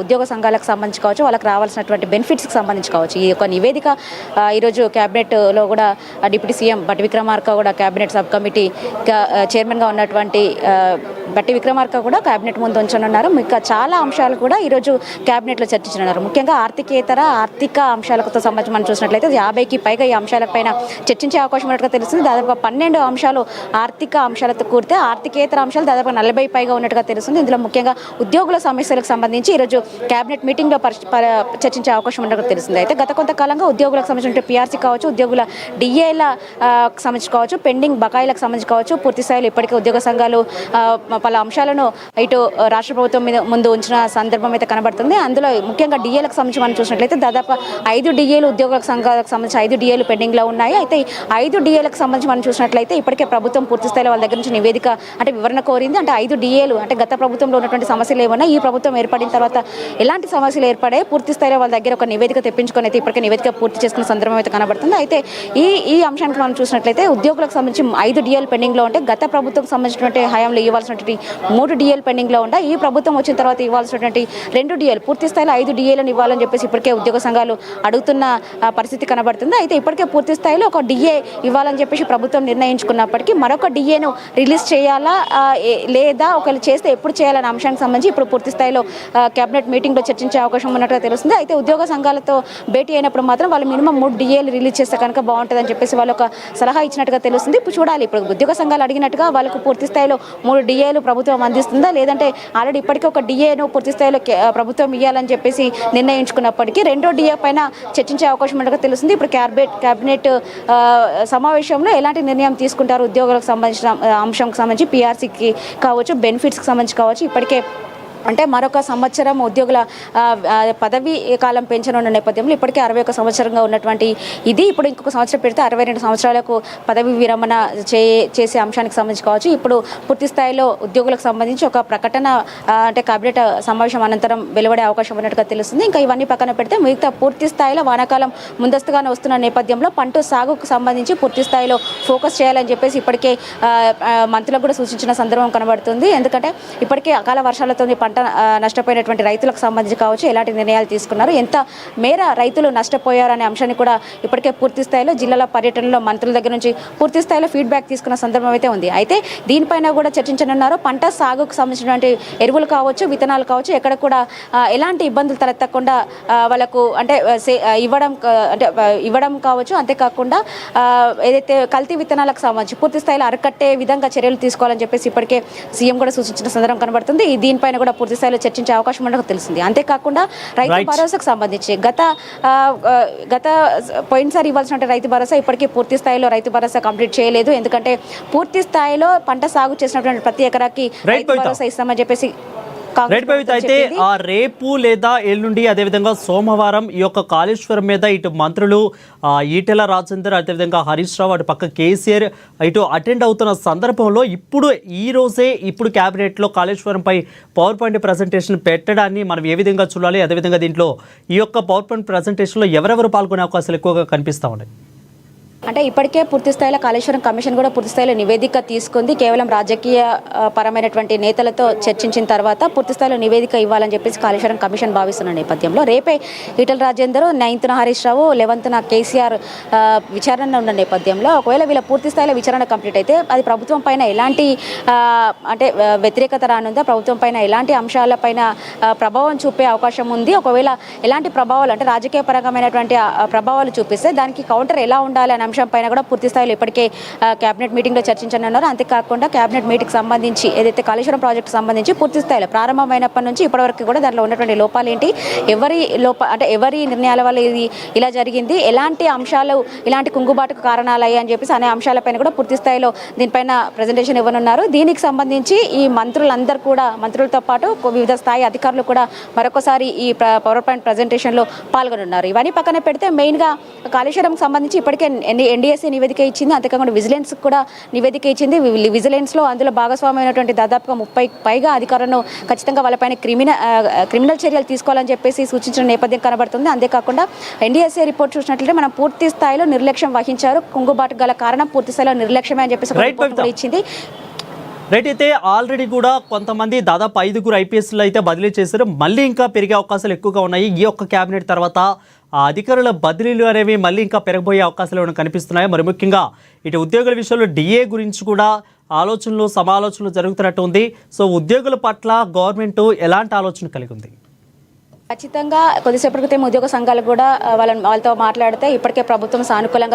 ఉద్యోగ సంఘాలకు సంబంధించి కావచ్చు, వాళ్ళకి రావాల్సినటువంటి బెనిఫిట్స్కి సంబంధించి కావచ్చు, ఈ యొక్క నివేదిక ఈరోజు క్యాబినెట్లో కూడా డిప్యూటీ సీఎం బట్టి విక్రమార్క కూడా క్యాబినెట్ సబ్ కమిటీ చైర్మన్గా ఉన్నటువంటి బట్టి విక్రమార్క కూడా క్యాబినెట్ ముందు ఉంచనున్నారు. ఇంకా చాలా అంశాలు కూడా ఈరోజు క్యాబినెట్లో చర్చించనున్నారు. ముఖ్యంగా ఆర్థిక అంశాలతో సంబంధించి మనం చూసినట్లయితే 50కి పైగా ఈ అంశాలపైన చర్చించే అవకాశం ఉన్నట్టుగా తెలుస్తుంది. దాదాపు 12 అంశాలు ఆర్థిక అంశాలతో కూడితే ఆర్థికేతర అంశాలు దాదాపు 40 పైగా ఉన్నట్టుగా తెలుస్తుంది. ఇందులో ముఖ్యంగా ఉద్యోగుల సమస్యలకు సంబంధించి ఈరోజు క్యాబినెట్ మీటింగ్లో చర్చించే అవకాశం ఉన్నట్టుగా తెలుస్తుంది. అయితే గత కొంతకాలంగా ఉద్యోగులకు సంబంధించిన పిఆర్సీ కావచ్చు, ఉద్యోగుల డిఏల సంబంధించి కావచ్చు, పెండింగ్ బకాయిలకు సంబంధించి కావచ్చు, పూర్తి స్థాయిలో ఇప్పటికే ఉద్యోగ సంఘాలు పలు అంశాలను ఇటు రాష్ట్ర ప్రభుత్వం ముందు ఉంచిన సందర్భం అయితే కనబడుతుంది. అందులో ముఖ్యంగా డిఏలకు సంబంధించి మనం చూసినట్లయితే దాదాపు 5 డిఏలు ఉద్యోగుల సంఘాలకు సంబంధించి 5 డిఏలు పెండింగ్లో ఉన్నాయి. అయితే 5 డిఏలకు సంబంధించి మనం చూసినట్లయితే ఇప్పటికే ప్రభుత్వం పూర్తి స్థాయిలో వాళ్ళ దగ్గర నుంచి నివేదిక అంటే వివరణ కోరింది. అంటే 5 డిఏలు అంటే గత ప్రభుత్వంలో ఉన్నటువంటి సమస్యలు ఏమన్నా ఈ ప్రభుత్వం ఏర్పడిన తర్వాత ఎలాంటి సమస్యలు ఏర్పడాయి పూర్తి స్థాయిలో వాళ్ళ దగ్గర ఒక నివేదిక తెప్పించుకొని అయితే ఇప్పటికే నివేదిక పూర్తి చేసుకున్న సందర్భం అయితే కనబడుతుంది. అయితే ఈ అంశానికి మనం చూసినట్లయితే ఉద్యోగులకు సంబంధించి 5 డిఏలు పెండింగ్లో ఉంటే గత ప్రభుత్వం సంబంధించినటువంటి హయాంలో ఇవ్వాల్సినటువంటి 3 డిఏలు పెండింగ్లో ఉంటాయి. ఈ ప్రభుత్వం వచ్చిన తర్వాత ఇవ్వాల్సినటువంటి 2 డిఏలు పూర్తి స్థాయిలో 5 డిఏలను ఇవ్వాలని చెప్పేసి ఇప్పటికే ఉద్యోగ సంఘాలు అడుగుతున్న పరిస్థితి కనబడుతుంది. అయితే ఇప్పటికే పూర్తి స్థాయిలో ఒక డిఏ ఇవ్వాలని చెప్పేసి ప్రభుత్వం నిర్ణయించుకున్నప్పటికీ మరొక డిఏను రిలీజ్ చేయాలా లేదా ఒకవేళ చేస్తే ఎప్పుడు చేయాలనే అంశానికి సంబంధించి ఇప్పుడు పూర్తి స్థాయిలో క్యాబినెట్ మీటింగ్లో చర్చించే అవకాశం ఉన్నట్టుగా తెలుస్తుంది. అయితే ఉద్యోగ సంఘాలతో భేటీ అయినప్పుడు మాత్రం వాళ్ళు మినిమం 3 డిఏలు రిలీజ్ చేస్తే కనుక బాగుంటుందని చెప్పేసి వాళ్ళు ఒక సలహా ఇచ్చినట్టుగా తెలుస్తుంది. ఇప్పుడు చూడాలి, ఇప్పుడు ఉద్యోగ సంఘాలు అడిగినట్టుగా వాళ్ళకు పూర్తి స్థాయిలో 3 డిఏలు ప్రభుత్వం అందిస్తుందా, లేదంటే ఆల్రెడీ ఇప్పటికే ఒక డిఏను పూర్తి స్థాయిలో ప్రభుత్వం ఇవ్వాలని చెప్పేసి నిర్ణయించుకున్నప్పటికీ 2వ డిఏ పైన చర్చించే అవకాశం ఉన్నట్టుగా తెలుస్తుంది. ఇప్పుడు క్యాబినెట్ సమావేశంలో ఎలాంటి నిర్ణయం తీసుకుంటారు ఉద్యోగులకు సంబంధించిన అంశంకి సంబంధించి పిఆర్సీకి కావచ్చు, బెనిఫిట్స్కి సంబంధించి కావచ్చు, ఇప్పటికే అంటే మరొక సంవత్సరం ఉద్యోగుల పదవీ కాలం పెంచనున్న నేపథ్యంలో ఇప్పటికే 61 సంవత్సరంగా ఉన్నటువంటి ఇది ఇప్పుడు ఇంకొక సంవత్సరం పెడితే 62 సంవత్సరాలకు పదవీ విరమణ చేసే అంశానికి సంబంధించి కావచ్చు. ఇప్పుడు పూర్తి స్థాయిలో ఉద్యోగులకు సంబంధించి ఒక ప్రకటన అంటే కేబినెట్ సమావేశం అనంతరం వెలువడే అవకాశం ఉన్నట్టుగా తెలుస్తుంది. ఇంకా ఇవన్నీ పక్కన పెడితే మిగతా పూర్తి స్థాయిలో వానాకాలం ముందస్తుగానే వస్తున్న నేపథ్యంలో పంట సాగుకు సంబంధించి పూర్తి స్థాయిలో ఫోకస్ చేయాలని చెప్పేసి ఇప్పటికే మంత్రులకు కూడా సూచించిన సందర్భం కనబడుతుంది. ఎందుకంటే ఇప్పటికే అకాల వర్షాలతో పంట నష్టపోయినటువంటి రైతులకు సంబంధించి కావచ్చు ఎలాంటి నిర్ణయాలు తీసుకున్నారు, ఎంత మేర రైతులు నష్టపోయారనే అంశాన్ని కూడా ఇప్పటికే పూర్తి స్థాయిలో జిల్లాల పర్యటనలో మంత్రుల దగ్గర నుంచి పూర్తి స్థాయిలో ఫీడ్బ్యాక్ తీసుకున్న సందర్భం అయితే ఉంది. అయితే దీనిపైన కూడా చర్చించనున్నారు. పంట సాగుకు సంబంధించినటువంటి ఎరువులు కావచ్చు, విత్తనాలు కావచ్చు, ఎక్కడ కూడా ఎలాంటి ఇబ్బందులు తలెత్తకుండా వాళ్ళకు అంటే ఇవ్వడం కావచ్చు. అంతేకాకుండా ఏదైతే కల్తీ విత్తనాలకు సంబంధించి పూర్తి స్థాయిలో అరికట్టే విధంగా చర్యలు తీసుకోవాలని చెప్పేసి ఇప్పటికే సీఎం కూడా సూచించిన సందర్భం కనబడుతుంది. దీనిపైన కూడా పూర్తి స్థాయిలో చర్చించే అవకాశం ఉండక తెలిసింది. అంతేకాకుండా రైతు భరోసాకు సంబంధించి గత పోయినసారి ఇవ్వాల్సిన రైతు భరోసా ఇప్పటికీ పూర్తి స్థాయిలో రైతు భరోసా కంప్లీట్ చేయలేదు. ఎందుకంటే పూర్తి స్థాయిలో పంట సాగు చేసినటువంటి ప్రతి ఎకరాకి రైతు భరోసా ఇస్తామని చెప్పేసి అయితే రేపు లేదా ఎల్లుండి అదేవిధంగా సోమవారం ఈ యొక్క కాళేశ్వరం మీద ఇటు మంత్రులు ఈటెల రాజేందర్ అదేవిధంగా హరీష్ రావు అటు పక్క కేసీఆర్ ఇటు అటెండ్ అవుతున్న సందర్భంలో ఈ రోజే క్యాబినెట్లో కాళేశ్వరంపై పవర్ పాయింట్ ప్రజెంటేషన్ పెట్టడాన్ని మనం ఏ విధంగా చూడాలి, అదేవిధంగా దీంట్లో ఈ యొక్క పవర్ పాయింట్ ప్రజెంటేషన్లో ఎవరెవరు పాల్గొనే అవకాశాలు ఎక్కువగా కనిపిస్తూ ఉన్నాయి? అంటే ఇప్పటికే పూర్తి స్థాయిలో కాళేశ్వరం కమిషన్ కూడా పూర్తి స్థాయిలో నివేదిక తీసుకుంది. కేవలం రాజకీయ పరమైనటువంటి నేతలతో చర్చించిన తర్వాత పూర్తి స్థాయిలో నివేదిక ఇవ్వాలని చెప్పేసి కాళేశ్వరం కమిషన్ భావిస్తున్న నేపథ్యంలో రేపే ఈటెల రాజేందర్, 9న హరీష్ రావు, 11న కేసీఆర్ విచారణ ఉన్న నేపథ్యంలో ఒకవేళ వీళ్ళ పూర్తి స్థాయిలో విచారణ కంప్లీట్ అయితే అది ప్రభుత్వం పైన ఎలాంటి అంటే వ్యతిరేకత రానుందా, ప్రభుత్వం పైన ఎలాంటి అంశాలపైన ప్రభావం చూపే అవకాశం ఉంది, ఒకవేళ ఎలాంటి ప్రభావాలు అంటే రాజకీయ పరమైనటువంటి ప్రభావాలు చూపిస్తే దానికి కౌంటర్ ఎలా ఉండాలి అనే అంశం పైన కూడా పూర్తి స్థాయిలో ఇప్పటికే క్యాబినెట్ మీటింగ్లో చర్చించనున్నారు. అంతేకాకుండా క్యాబినెట్ మీటింగ్ సంబంధించి ఏదైతే కాళేశ్వరం ప్రాజెక్టు సంబంధించి పూర్తి స్థాయిలో ప్రారంభమైనప్పటి నుంచి ఇప్పటివరకు కూడా దాంట్లో ఉన్నటువంటి లోపాలు ఏంటి, ఎవరి నిర్ణయాల వల్ల ఇది ఇలా జరిగింది, ఎలాంటి అంశాలు ఇలాంటి కుంగుబాటుకు కారణాలయ్యాయి అని చెప్పేసి అనే అంశాలపైన కూడా పూర్తి స్థాయిలో దీనిపైన ప్రజెంటేషన్ ఇవ్వనున్నారు. దీనికి సంబంధించి ఈ మంత్రులందరూ కూడా మంత్రులతో పాటు వివిధ స్థాయి అధికారులు కూడా మరొకసారి ఈ పవర్ పాయింట్ ప్రజెంటేషన్లో పాల్గొనున్నారు. ఇవన్నీ పక్కన పెడితే మెయిన్గా కాళేశ్వరంకి సంబంధించి ఇప్పటికే ఎన్డీఎస్సీ నివేదిక ఇచ్చింది. అంతేకాకుండా విజిలెన్స్ కూడా నివేదిక ఇచ్చింది. విజిలెన్స్లో అందులో భాగస్వామైనటువంటి దాదాపుగా 30 పైగా అధికారులను ఖచ్చితంగా వాళ్ళపైన క్రిమినల్ చర్యలు తీసుకోవాలని చెప్పేసి సూచించిన నేపథ్యం కనబడుతుంది. అంతేకాకుండా ఎన్డీఎస్సీ రిపోర్ట్ చూసినట్లయితే మనం పూర్తి స్థాయిలో నిర్లక్ష్యం వహించారు, కుంగుబాటు గల కారణం పూర్తి స్థాయిలో నిర్లక్ష్యమే అని చెప్పేసి రిపోర్ట్ కూడా ఇచ్చింది. రైట్. అయితే ఆల్రెడీ కూడా కొంతమంది దాదాపు 5గురు ఐపీఎస్లు అయితే బదిలీ చేశారు. మళ్ళీ ఇంకా పెరిగే అవకాశాలు ఎక్కువగా ఉన్నాయి. ఈ ఒక్క క్యాబినెట్ తర్వాత ఆ అధికారుల బదిలీలు అనేవి మళ్ళీ ఇంకా పెరగబోయే అవకాశాలు ఏమైనా కనిపిస్తున్నాయి. మరి ముఖ్యంగా ఇటు ఉద్యోగుల విషయంలో డిఏ గురించి కూడా ఆలోచనలు సమాలోచనలు జరుగుతున్నట్టు ఉంది. సో ఉద్యోగుల పట్ల గవర్నమెంట్ ఎలాంటి ఆలోచన కలిగి ఉంది? ఖచ్చితంగా కొద్దిసేపటి క్రితం ఉద్యోగ సంఘాలు కూడా వాళ్ళతో మాట్లాడితే ఇప్పటికే ప్రభుత్వం సానుకూలంగా